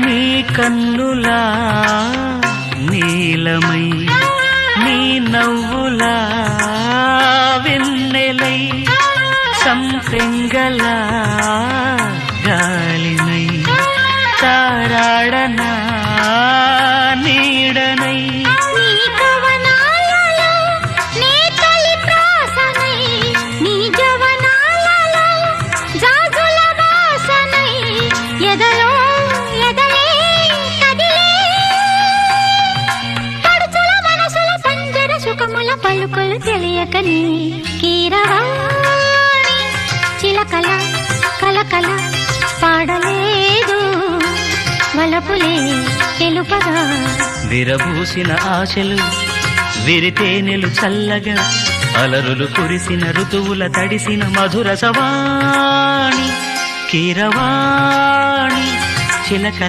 నీ కన్నులా నీలమై నీ నవ్వులా వెన్నెలై సంపెంగలా గాలినై తారాడనా నీడనై పలుకులు తెలియకని కీరవాణి చిలకల కలకల పాడలేదు వలపులే తెలుపగా విరబూసిన ఆశలు విరితేనెలు చల్లగా అలరులు కురిసిన ఋతువుల తడిసిన మధుర సవాణి కీరవాణి చిలక